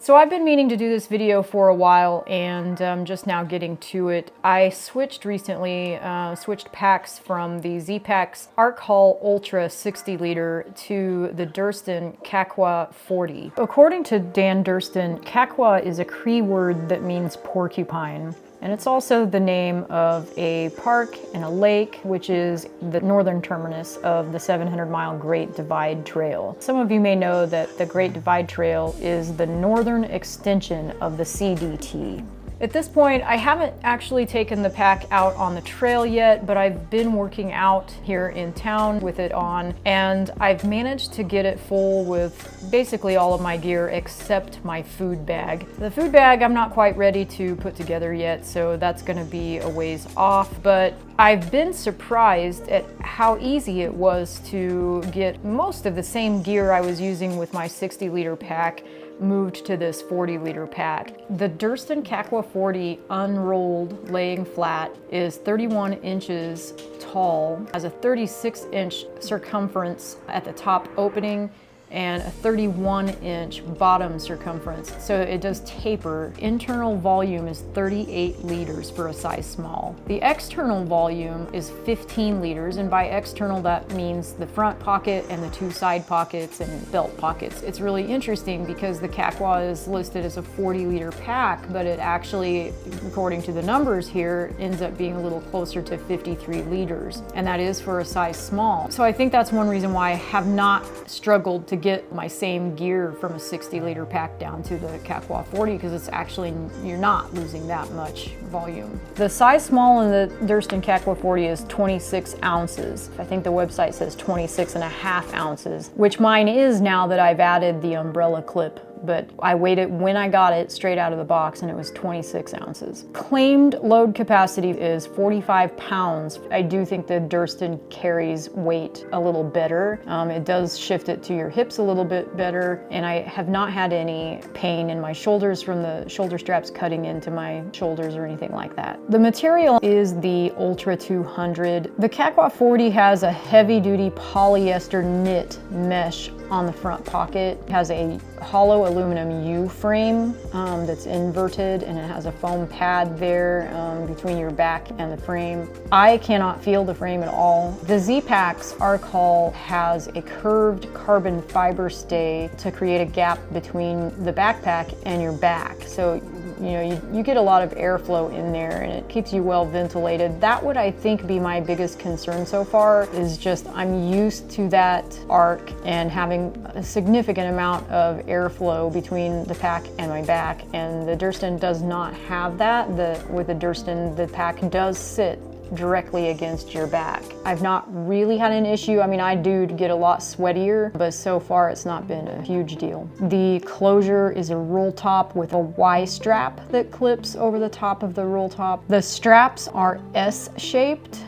So I've been meaning to do this video for a while and I'm just now getting to it. I switched recently, switched packs from the Zpacks Arc Haul Ultra 60 liter to the Durston Kakwa 40. According to Dan Durston, Kakwa is a Cree word that means porcupine. And it's also the name of a park and a lake, which is the northern terminus of the 700-mile Great Divide Trail. Some of you may know that the Great Divide Trail is the northern extension of the CDT. At this point, I haven't actually taken the pack out on the trail yet, but I've been working out here in town with it on, and I've managed to get it full with basically all of my gear except my food bag. The food bag I'm not quite ready to put together yet, so that's gonna be a ways off, but I've been surprised at how easy it was to get most of the same gear I was using with my 60-liter pack moved to this 40-liter pack. The Durston Kakwa 40 unrolled laying flat is 31 inches tall, has a 36-inch circumference at the top opening and a 31-inch bottom circumference, so it does taper. Internal volume is 38 liters for a size small. The external volume is 15 liters, and by external that means the front pocket and the two side pockets and belt pockets. It's really interesting because the Kakwa is listed as a 40-liter pack, but it actually, according to the numbers here, ends up being a little closer to 53 liters, and that is for a size small. So I think that's one reason why I have not struggled to get my same gear from a 60-liter pack down to the Kakwa 40, because it's actually, you're not losing that much volume. The size small in the Durston Kakwa 40 is 26 ounces. I think the website says 26.5 ounces, which mine is now that I've added the umbrella clip. But I weighed it when I got it straight out of the box and it was 26 ounces. Claimed load capacity is 45 pounds. I do think the Durston carries weight a little better. It does shift it to your hips a little bit better, and I have not had any pain in my shoulders from the shoulder straps cutting into my shoulders or anything like that. The material is the Ultra 200. The Kakwa 40 has a heavy-duty polyester knit mesh on the front pocket. It has a hollow aluminum U-frame that's inverted, and it has a foam pad there between your back and the frame. I cannot feel the frame at all. The Zpacks Arc Haul has a curved carbon fiber stay to create a gap between the backpack and your back. So you know, you get a lot of airflow in there and it keeps you well ventilated. That would, I think, be my biggest concern so far, is just I'm used to that arc and having a significant amount of airflow between the pack and my back, and the Durston does not have that. With the Durston, the pack does sit directly against your back. I've not really had an issue. I mean, I do get a lot sweatier, but so far it's not been a huge deal. The closure is a roll top with a Y strap that clips over the top of the roll top. The straps are S-shaped.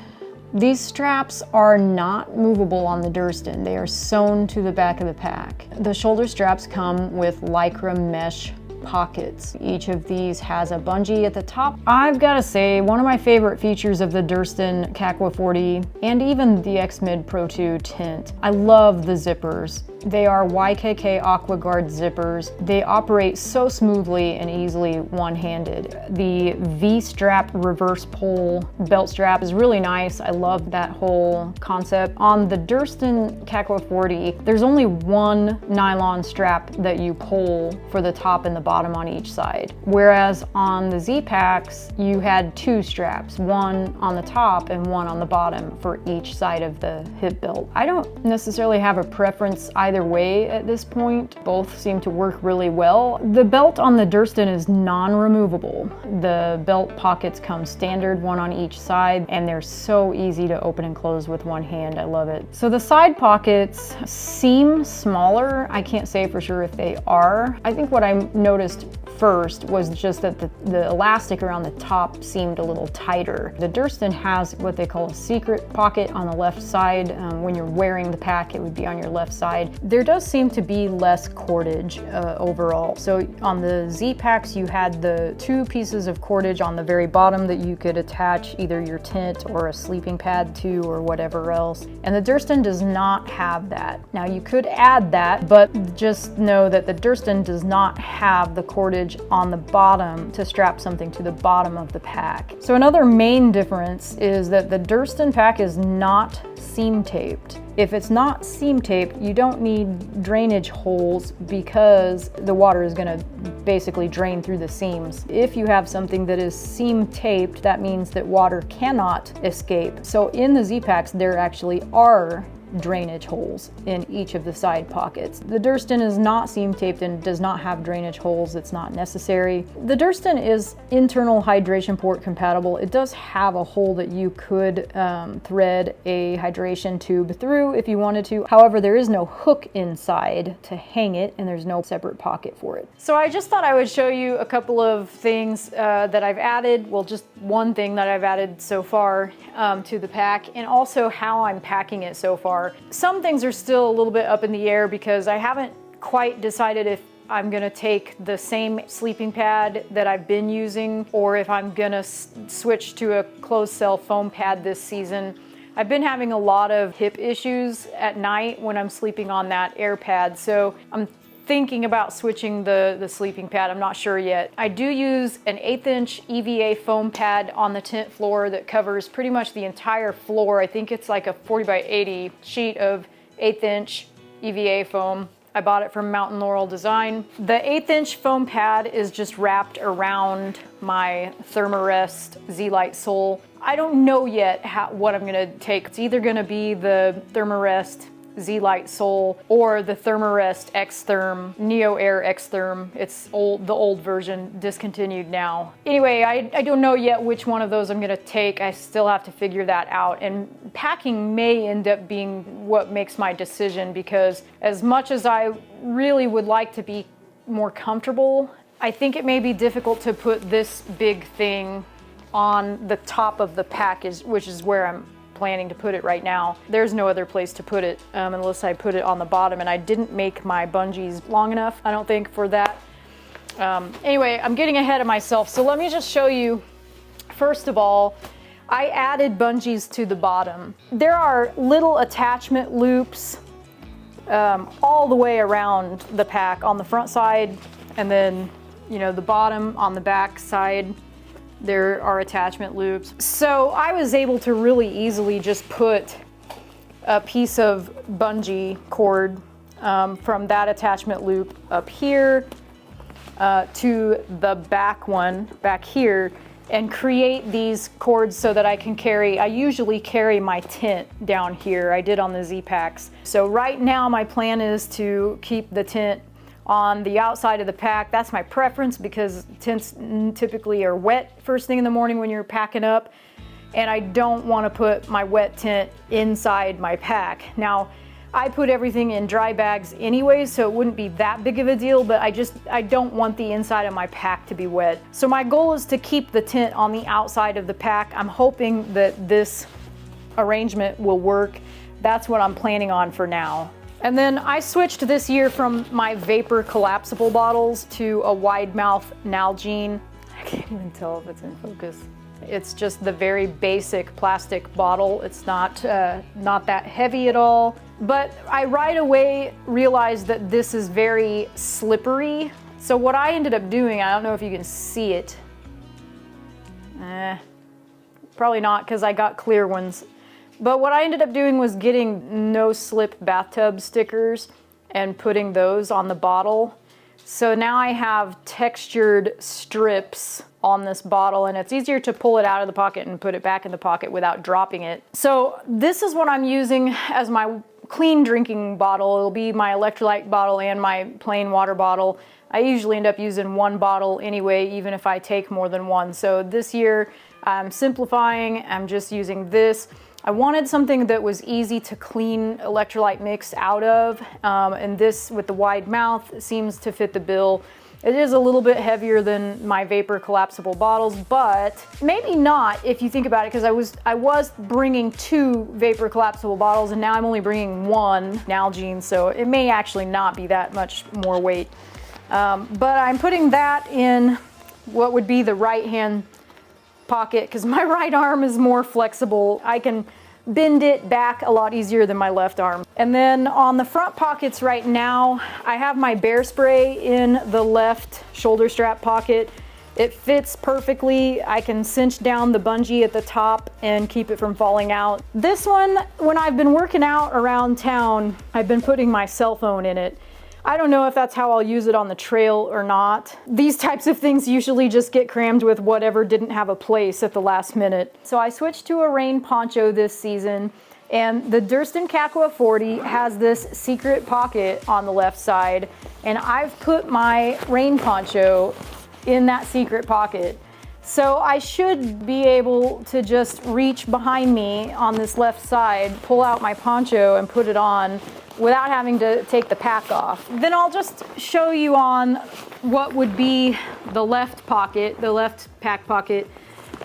These straps are not movable on the Durston. They are sewn to the back of the pack. The shoulder straps come with Lycra mesh pockets. Each of these has a bungee at the top. I've got to say, one of my favorite features of the Durston Kakwa 40 and even the X-Mid Pro 2 tint, I love the zippers. They are YKK AquaGuard zippers. They operate so smoothly and easily one-handed. The V-strap reverse pull belt strap is really nice. I love that whole concept. On the Durston Kakwa 40, there's only one nylon strap that you pull for the top and the bottom on each side. Whereas on the Zpacks, you had two straps, one on the top and one on the bottom for each side of the hip belt. I don't necessarily have a preference either way at this point. Both seem to work really well. The belt on the Durston is non-removable. The belt pockets come standard, one on each side, and they're so easy to open and close with one hand. I love it. So the side pockets seem smaller. I can't say for sure if they are. I think what I noticed first was just that the elastic around the top seemed a little tighter. The Durston has what they call a secret pocket on the left side. When you're wearing the pack, it would be on your left side. There does seem to be less cordage overall. So on the Zpacks, you had the 2 pieces of cordage on the very bottom that you could attach either your tent or a sleeping pad to or whatever else. And the Durston does not have that. Now you could add that, but just know that the Durston does not have the cordage on the bottom to strap something to the bottom of the pack. So another main difference is that the Durston pack is not seam taped. If it's not seam taped, you don't need drainage holes because the water is going to basically drain through the seams. If you have something that is seam taped, that means that water cannot escape. So in the Zpacks, there actually are drainage holes in each of the side pockets. The Durston is not seam taped and does not have drainage holes. It's not necessary. The Durston is internal hydration port compatible. It does have a hole that you could thread a hydration tube through if you wanted to. However, there is no hook inside to hang it, and there's no separate pocket for it. So I just thought I would show you a couple of things that I've added. Well, just one thing that I've added so far to the pack, and also how I'm packing it so far. Some things are still a little bit up in the air because I haven't quite decided if I'm gonna take the same sleeping pad that I've been using or if I'm gonna switch to a closed cell foam pad this season. I've been having a lot of hip issues at night when I'm sleeping on that air pad, so I'm thinking about switching the sleeping pad. I'm not sure yet. I do use an 1/8 inch EVA foam pad on the tent floor that covers pretty much the entire floor. I think it's like a 40 by 80 sheet of 1/8 inch EVA foam. I bought it from Mountain Laurel Design. The 1/8 inch foam pad is just wrapped around my Thermarest Z-Lite sole. I don't know yet what I'm gonna take. It's either gonna be the Thermarest Z-Lite sole or the Thermarest X-Therm, Neo Air X-Therm. It's the old version, discontinued now. Anyway, I don't know yet which one of those I'm gonna take. I still have to figure that out. And packing may end up being what makes my decision, because as much as I really would like to be more comfortable, I think it may be difficult to put this big thing on the top of the pack, which is where I'm planning to put it right now. There's no other place to put it unless I put it on the bottom, and I didn't make my bungees long enough, I don't think, for that. Anyway, I'm getting ahead of myself, so let me just show you. First of all, I added bungees to the bottom. There are little attachment loops all the way around the pack, on the front side, and then, you know, the bottom on the back side. There are attachment loops. So I was able to really easily just put a piece of bungee cord from that attachment loop up here to the back one back here, and create these cords so that I can carry, I usually carry my tent down here. I did on the Zpacks. So right now my plan is to keep the tent on the outside of the pack. That's my preference because tents typically are wet first thing in the morning when you're packing up, and I don't want to put my wet tent inside my pack. Now, I put everything in dry bags anyway, so it wouldn't be that big of a deal, but I don't want the inside of my pack to be wet. So my goal is to keep the tent on the outside of the pack. I'm hoping that this arrangement will work. That's what I'm planning on for now. And then I switched this year from my Vapor collapsible bottles to a wide mouth Nalgene. I can't even tell if it's in focus. It's just the very basic plastic bottle. It's not that heavy at all. But I right away realized that this is very slippery. So what I ended up doing, I don't know if you can see it. Probably not, because I got clear ones. But what I ended up doing was getting no slip bathtub stickers and putting those on the bottle. So now I have textured strips on this bottle, and it's easier to pull it out of the pocket and put it back in the pocket without dropping it. So this is what I'm using as my clean drinking bottle. It'll be my electrolyte bottle and my plain water bottle. I usually end up using one bottle anyway, even if I take more than one. So this year I'm simplifying. I'm just using this. I wanted something that was easy to clean electrolyte mix out of, and this with the wide mouth seems to fit the bill. It is a little bit heavier than my vapor collapsible bottles, but maybe not if you think about it, because I was bringing 2 vapor collapsible bottles and now I'm only bringing 1 Nalgene, so it may actually not be that much more weight. But I'm putting that in what would be the right hand pocket because my right arm is more flexible. I can bend it back a lot easier than my left arm. And then on the front pockets right now, I have my bear spray in the left shoulder strap pocket. It fits perfectly. I can cinch down the bungee at the top and keep it from falling out. This one, when I've been working out around town, I've been putting my cell phone in it. I don't know if that's how I'll use it on the trail or not. These types of things usually just get crammed with whatever didn't have a place at the last minute. So I switched to a rain poncho this season, and the Durston Kakwa 40 has this secret pocket on the left side, and I've put my rain poncho in that secret pocket. So I should be able to just reach behind me on this left side, pull out my poncho and put it on without having to take the pack off. Then I'll just show you on what would be the left pocket, the left pack pocket.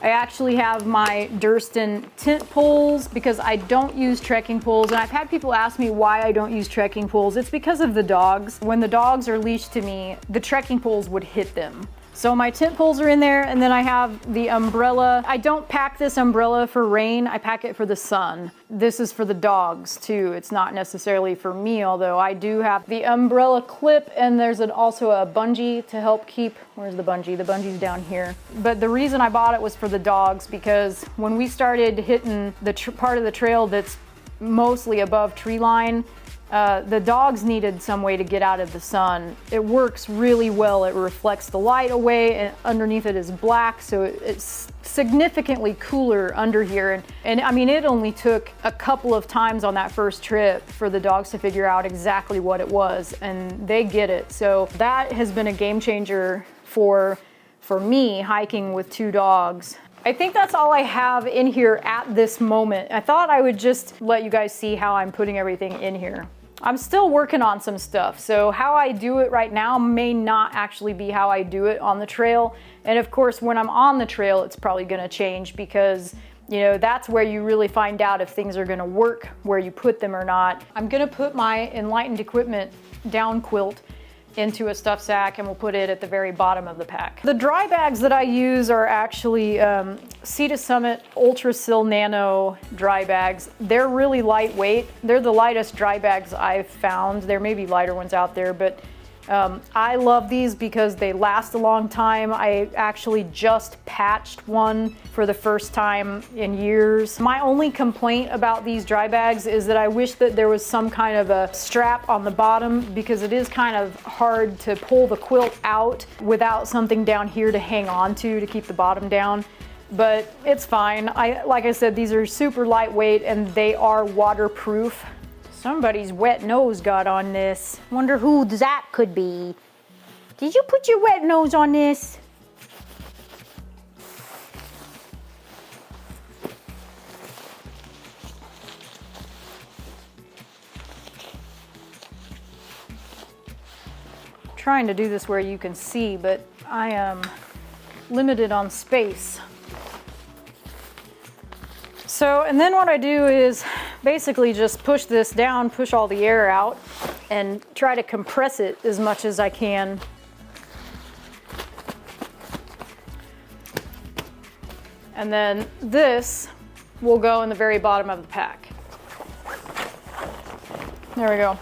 I actually have my Durston tent poles because I don't use trekking poles, and I've had people ask me why I don't use trekking poles. It's because of the dogs. When the dogs are leashed to me, the trekking poles would hit them. So my tent poles are in there, and then I have the umbrella. I don't pack this umbrella for rain, I pack it for the sun. This is for the dogs too. It's not necessarily for me, although I do have the umbrella clip, and there's also a bungee to help keep, where's the bungee? The bungee's down here. But the reason I bought it was for the dogs, because when we started hitting the part of the trail that's mostly above tree line, the dogs needed some way to get out of the sun. It works really well. It reflects the light away, and underneath it is black, so it's significantly cooler under here. And I mean, it only took a couple of times on that first trip for the dogs to figure out exactly what it was, and they get it. So that has been a game changer for me hiking with 2 dogs. I think that's all I have in here at this moment. I thought I would just let you guys see how I'm putting everything in here. I'm still working on some stuff, so how I do it right now may not actually be how I do it on the trail. And of course, when I'm on the trail, it's probably gonna change because, you know, that's where you really find out if things are gonna work where you put them or not. I'm gonna put my Enlightened Equipment down quilt into a stuff sack, and we'll put it at the very bottom of the pack. The dry bags that I use are actually Sea to Summit Ultra Sil Nano dry bags. They're really lightweight. They're the lightest dry bags I've found. There may be lighter ones out there, but I love these because they last a long time. I actually just patched one for the first time in years. My only complaint about these dry bags is that I wish that there was some kind of a strap on the bottom, because it is kind of hard to pull the quilt out without something down here to hang on to keep the bottom down. But it's fine. Like I said, these are super lightweight and they are waterproof. Somebody's wet nose got on this. Wonder who that could be. Did you put your wet nose on this? I'm trying to do this where you can see, but I am limited on space. So, and then what I do is basically just push this down, push all the air out, and try to compress it as much as I can. And then this will go in the very bottom of the pack. There we go.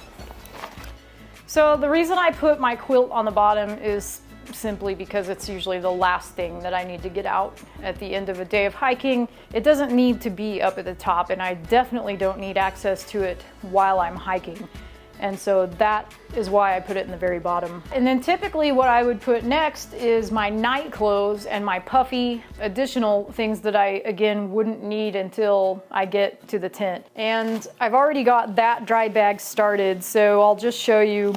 So the reason I put my quilt on the bottom is simply because it's usually the last thing that I need to get out at the end of a day of hiking. It doesn't need to be up at the top, and I definitely don't need access to it while I'm hiking. And so that is why I put it in the very bottom. And then typically what I would put next is my night clothes and my puffy additional things that I, again, wouldn't need until I get to the tent. And I've already got that dry bag started, so I'll just show you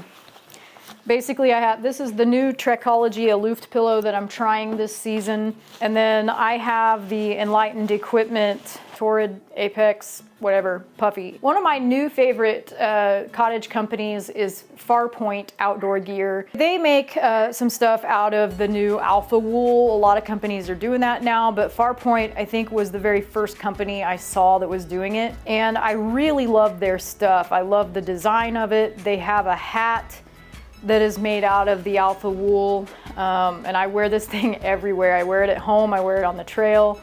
Basically, this is the new Trekology Aloofed pillow that I'm trying this season. And then I have the Enlightened Equipment Torrid Apex, whatever, puffy. One of my new favorite cottage companies is Farpoint Outdoor Gear. They make some stuff out of the new alpha wool. A lot of companies are doing that now, but Farpoint, I think, was the very first company I saw that was doing it. And I really love their stuff. I love the design of it. They have a hat that is made out of the alpha wool, and I wear this thing everywhere. I wear it at home, I wear it on the trail.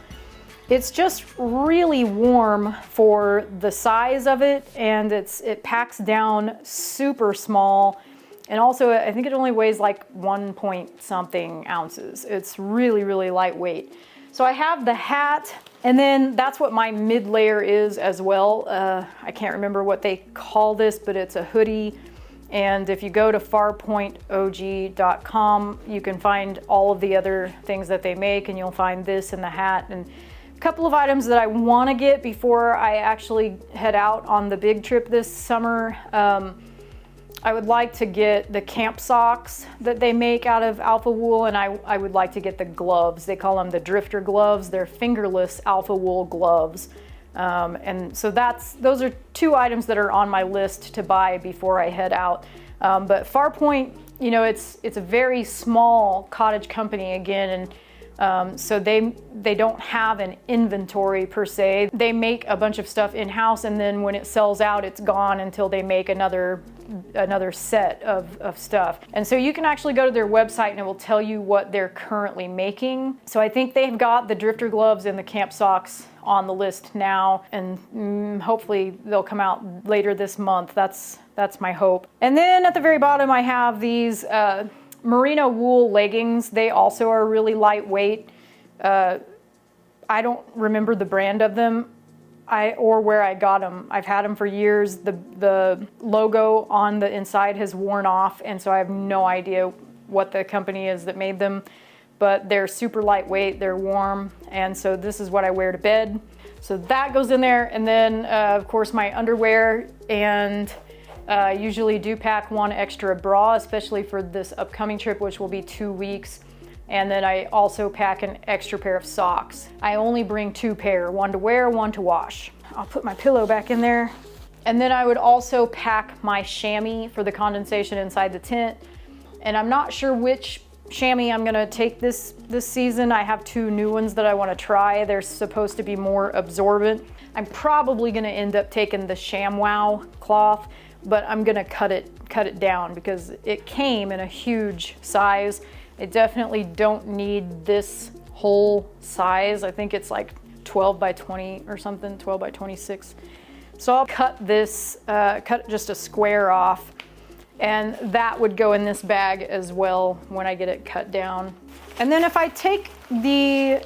It's just really warm for the size of it, and it packs down super small, and also I think it only weighs like 1 point something ounces. It's really, really lightweight. So I have the hat, and then that's what my mid layer is as well. I can't remember what they call this, but it's a hoodie. And if you go to farpointog.com, you can find all of the other things that they make, and you'll find this and the hat and a couple of items that I want to get before I actually head out on the big trip this summer. I would like to get the camp socks that they make out of alpha wool, and I would like to get the gloves. They call them the drifter gloves. They're fingerless alpha wool gloves. And so those are 2 items that are on my list to buy before I head out. But Farpoint, you know, it's a very small cottage company again, and so they don't have an inventory per se. They make a bunch of stuff in-house, and then when it sells out, it's gone until they make another set of stuff. And so you can actually go to their website and it will tell you what they're currently making. So I think they've got the drifter gloves and the camp socks on the list now, and hopefully they'll come out later this month. That's my hope. And then at the very bottom I have these merino wool leggings. They also are really lightweight. I don't remember the brand of them or where I got them. I've had them for years. The logo on the inside has worn off, and so I have no idea what the company is that made them. But they're super lightweight, they're warm, and so this is what I wear to bed. So that goes in there, and then of course my underwear, and usually do pack 1 extra bra, especially for this upcoming trip, which will be 2 weeks. And then I also pack an extra pair of socks. I only bring 2 pair, 1 to wear, 1 to wash. I'll put my pillow back in there. And then I would also pack my chamois for the condensation inside the tent. And I'm not sure which chamois I'm gonna take this season. I have 2 new ones that I wanna try. They're supposed to be more absorbent. I'm probably gonna end up taking the ShamWow cloth, but I'm gonna cut it down because it came in a huge size. I definitely don't need this whole size. I think it's like 12 by 20 or something, 12 by 26. So I'll cut this, cut just a square off, and that would go in this bag as well when I get it cut down. And then if I take the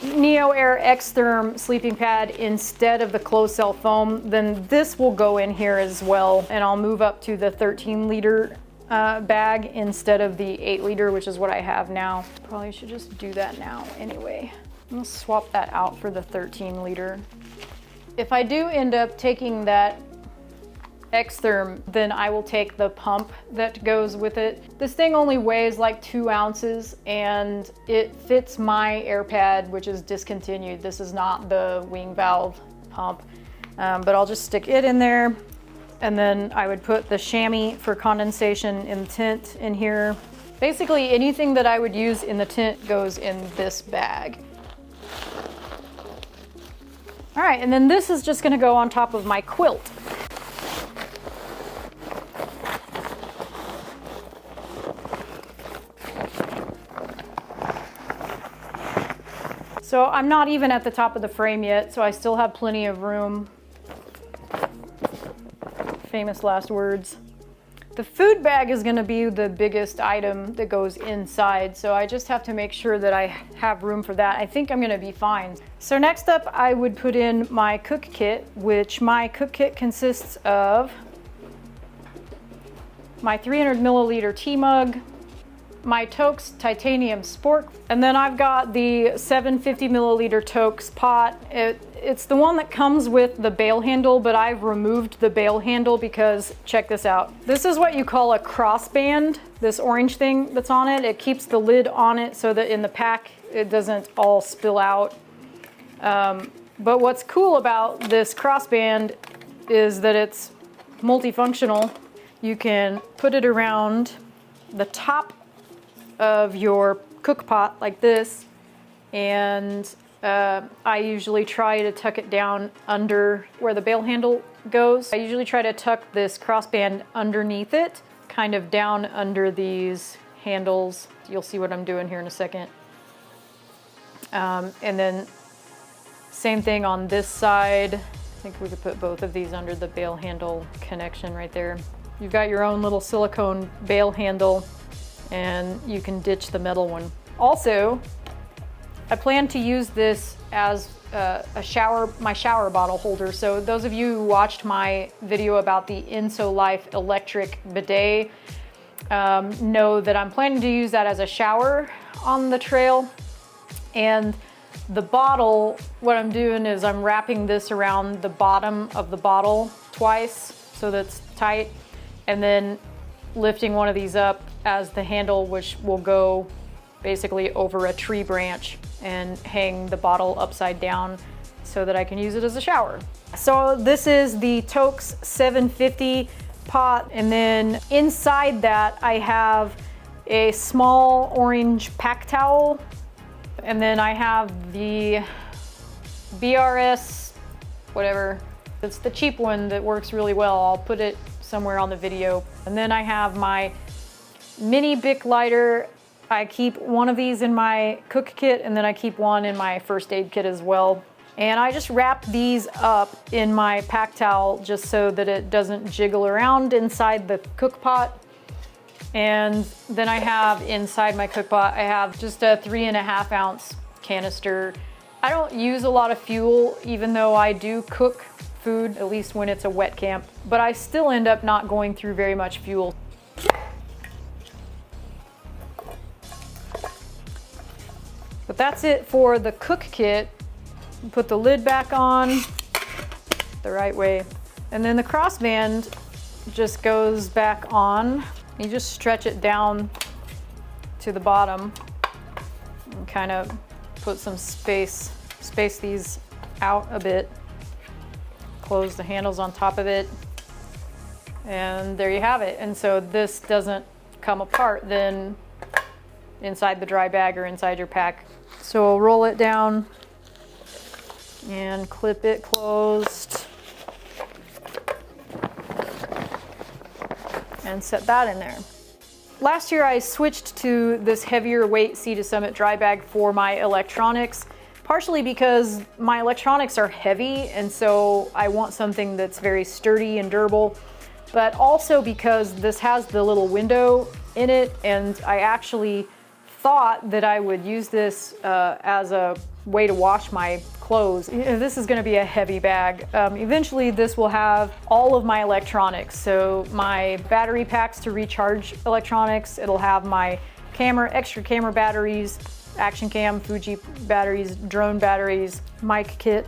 Neo Air X-Therm sleeping pad instead of the closed cell foam, then this will go in here as well, and I'll move up to the 13-liter bag instead of the 8-liter, which is what I have now. Probably should just do that now anyway. I'll swap that out for the 13-liter. If I do end up taking that X-Therm, then I will take the pump that goes with it. This thing only weighs like 2 ounces, and it fits my air pad, which is discontinued. This is not the wing valve pump, but I'll just stick it in there. And then I would put the chamois for condensation in the tent in here. Basically anything that I would use in the tent goes in this bag. All right, and then this is just gonna go on top of my quilt. So I'm not even at the top of the frame yet, so I still have plenty of room. Famous last words. The food bag is gonna be the biggest item that goes inside, so I just have to make sure that I have room for that. I think I'm gonna be fine. So next up, I would put in my cook kit, which my cook kit consists of my 300 milliliter tea mug, my Toaks titanium spork, and then I've got the 750 milliliter Toaks pot. It's the one that comes with the bail handle, but I've removed the bail handle because check this out. This is what you call a crossband, this orange thing that's on it. It keeps the lid on it so that in the pack it doesn't all spill out. But what's cool about this crossband is that it's multifunctional. You can put it around the top of your cook pot like this, and I usually try to tuck it down under where the bail handle goes. I usually try to tuck this crossband underneath it, kind of down under these handles. You'll see what I'm doing here in a second. And then same thing on this side. I think we could put both of these under the bail handle connection right there. You've got your own little silicone bail handle, and you can ditch the metal one. Also, I plan to use this as my shower bottle holder. So those of you who watched my video about the InsoLife electric bidet know that I'm planning to use that as a shower on the trail. And the bottle, what I'm doing is I'm wrapping this around the bottom of the bottle twice so that's tight, and then lifting one of these up as the handle, which will go basically over a tree branch and hang the bottle upside down so that I can use it as a shower. So this is the Toaks 750 pot, and then inside that I have a small orange pack towel, and then I have the BRS, whatever. It's the cheap one that works really well. I'll put it somewhere on the video. And then I have my mini Bic lighter. I keep one of these in my cook kit, and then I keep one in my first aid kit as well. And I just wrap these up in my pack towel just so that it doesn't jiggle around inside the cook pot. And then I have inside my cook pot, I have just a 3.5 ounce canister. I don't use a lot of fuel, even though I do cook food, at least when it's a wet camp, but I still end up not going through very much fuel. But that's it for the cook kit. Put the lid back on the right way. And then the crossband just goes back on. You just stretch it down to the bottom and kind of put some space these out a bit. Close the handles on top of it, and there you have it. And so this doesn't come apart then inside the dry bag or inside your pack. So we'll roll it down and clip it closed and set that in there. Last year I switched to this heavier weight Sea to Summit dry bag for my electronics, partially because my electronics are heavy, and so I want something that's very sturdy and durable, but also because this has the little window in it, and I actually thought that I would use this as a way to wash my clothes. This is going to be a heavy bag. Eventually this will have all of my electronics, so my battery packs to recharge electronics. It'll have my extra camera batteries, action cam, Fuji batteries, drone batteries, mic kit.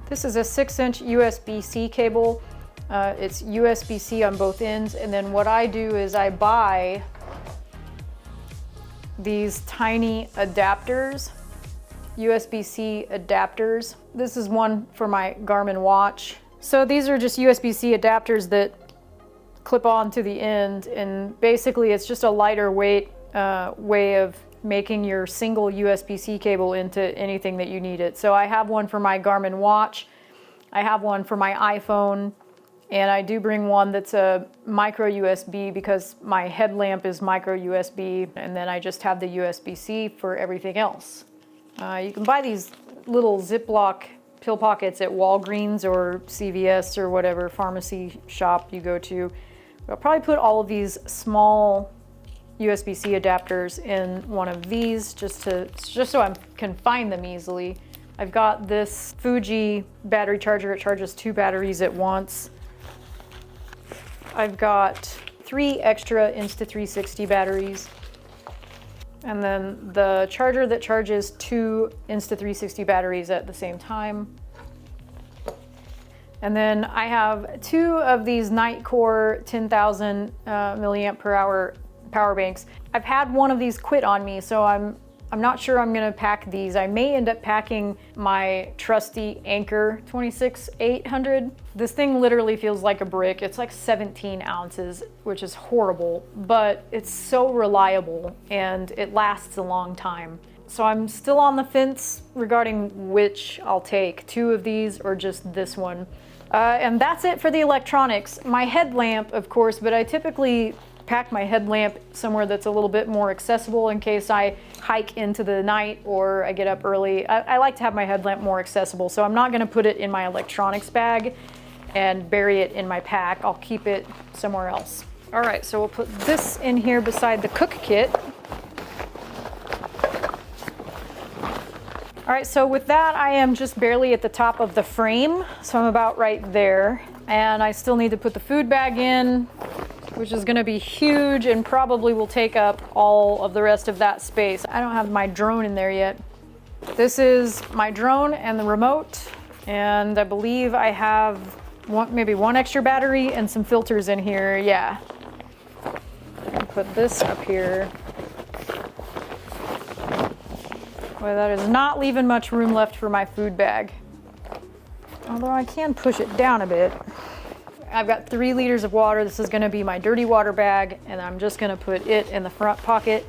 This is a 6-inch USB-C cable. It's USB-C on both ends, and then what I do is I buy these tiny adapters, USB-C adapters. This is one for my Garmin watch. So these are just USB-C adapters that clip on to the end, and basically it's just a lighter weight way of making your single USB-C cable into anything that you need it. So I have one for my Garmin watch, I have one for my iPhone, and I do bring one that's a micro USB because my headlamp is micro USB, and then I just have the USB-C for everything else. You can buy these little Ziploc pill pockets at Walgreens or CVS or whatever pharmacy shop you go to. I'll probably put all of these small USB-C adapters in one of these just so I can find them easily. I've got this Fuji battery charger. It charges 2 batteries at once. I've got 3 extra Insta360 batteries, and then the charger that charges 2 Insta360 batteries at the same time. And then I have 2 of these Nightcore 10,000 milliamp per hour power banks. I've had one of these quit on me, so I'm not sure I'm gonna pack these. I may end up packing my trusty Anchor 26-800. This thing literally feels like a brick. It's like 17 ounces, which is horrible, but it's so reliable and it lasts a long time. So I'm still on the fence regarding which I'll take, 2 of these or just this one. And that's it for the electronics. My headlamp, of course, but I typically pack my headlamp somewhere that's a little bit more accessible in case I hike into the night or I get up early. I like to have my headlamp more accessible, so I'm not gonna put it in my electronics bag and bury it in my pack. I'll keep it somewhere else. All right, so we'll put this in here beside the cook kit. All right, so with that, I am just barely at the top of the frame, so I'm about right there. And I still need to put the food bag in, which is gonna be huge and probably will take up all of the rest of that space. I don't have my drone in there yet. This is my drone and the remote, and I believe I have maybe one extra battery and some filters in here, yeah. I'll put this up here. Boy, that is not leaving much room left for my food bag. Although I can push it down a bit. I've got 3 liters of water. This is gonna be my dirty water bag, and I'm just gonna put it in the front pocket.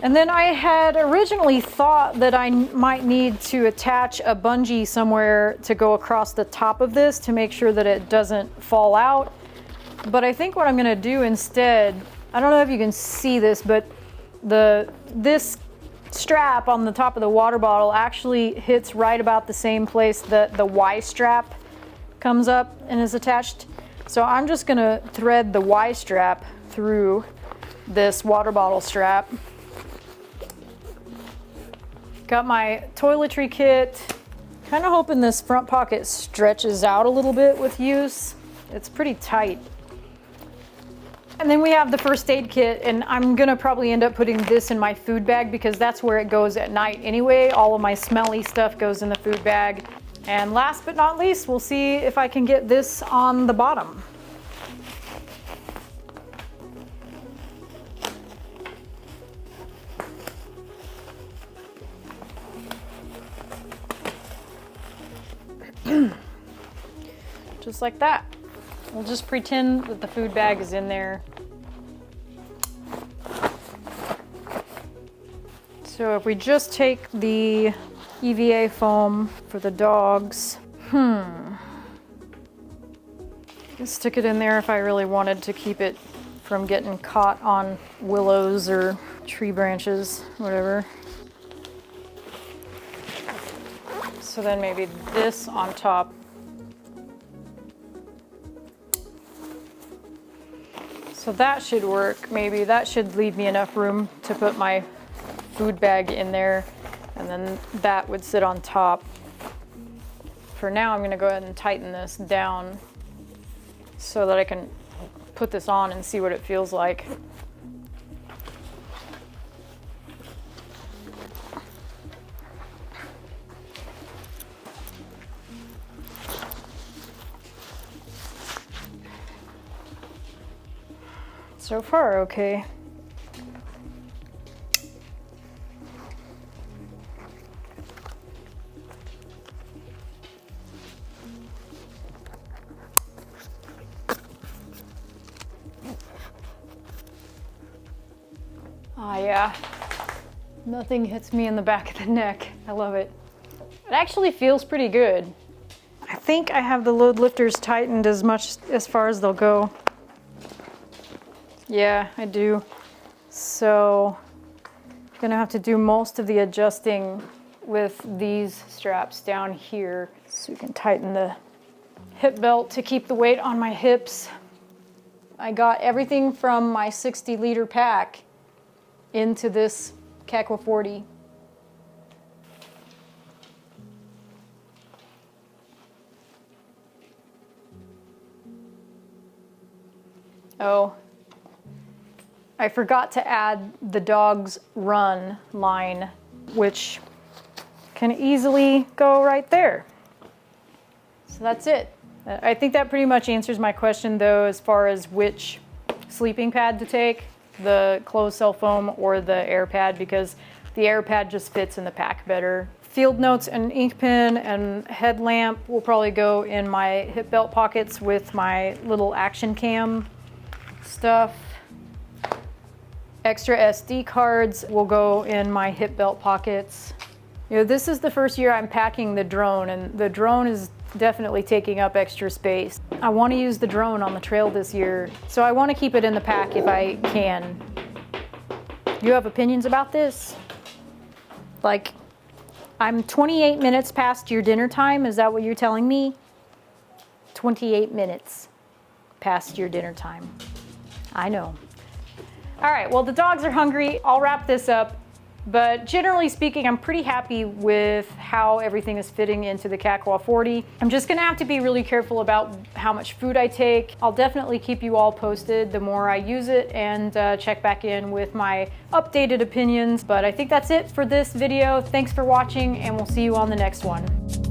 And then I had originally thought that I might need to attach a bungee somewhere to go across the top of this to make sure that it doesn't fall out. But I think what I'm gonna do instead, I don't know if you can see this, but this strap on the top of the water bottle actually hits right about the same place that the Y strap comes up and is attached. So I'm just gonna thread the Y strap through this water bottle strap. Got my toiletry kit. Kind of hoping this front pocket stretches out a little bit with use. It's pretty tight. And then we have the first aid kit, and I'm gonna probably end up putting this in my food bag because that's where it goes at night anyway. All of my smelly stuff goes in the food bag. And last but not least, we'll see if I can get this on the bottom. Just like that. We'll just pretend that the food bag is in there. So if we just take the EVA foam for the dogs, just stick it in there if I really wanted to keep it from getting caught on willows or tree branches, whatever. So then maybe this on top. So that should work. Maybe that should leave me enough room to put my food bag in there, and then that would sit on top. For now, I'm gonna go ahead and tighten this down so that I can put this on and see what it feels like. So far, okay. Ah, yeah. Nothing hits me in the back of the neck. I love it. It actually feels pretty good. I think I have the load lifters tightened as far as they'll go. Yeah, I do. So I'm gonna have to do most of the adjusting with these straps down here so we can tighten the hip belt to keep the weight on my hips. I got everything from my 60-liter pack into this Kakwa 40. Oh, I forgot to add the dog's run line, which can easily go right there. So that's it. I think that pretty much answers my question though, as far as which sleeping pad to take, the closed cell foam or the air pad, because the air pad just fits in the pack better. Field notes and ink pen and headlamp will probably go in my hip belt pockets with my little action cam stuff. Extra SD cards will go in my hip belt pockets. You know, this is the first year I'm packing the drone, and the drone is definitely taking up extra space. I want to use the drone on the trail this year, so I want to keep it in the pack if I can. You have opinions about this? Like, I'm 28 minutes past your dinner time, is that what you're telling me? 28 minutes past your dinner time. I know. All right, well, the dogs are hungry. I'll wrap this up. But generally speaking, I'm pretty happy with how everything is fitting into the Kakwa 40. I'm just gonna have to be really careful about how much food I take. I'll definitely keep you all posted the more I use it, and check back in with my updated opinions. But I think that's it for this video. Thanks for watching, and we'll see you on the next one.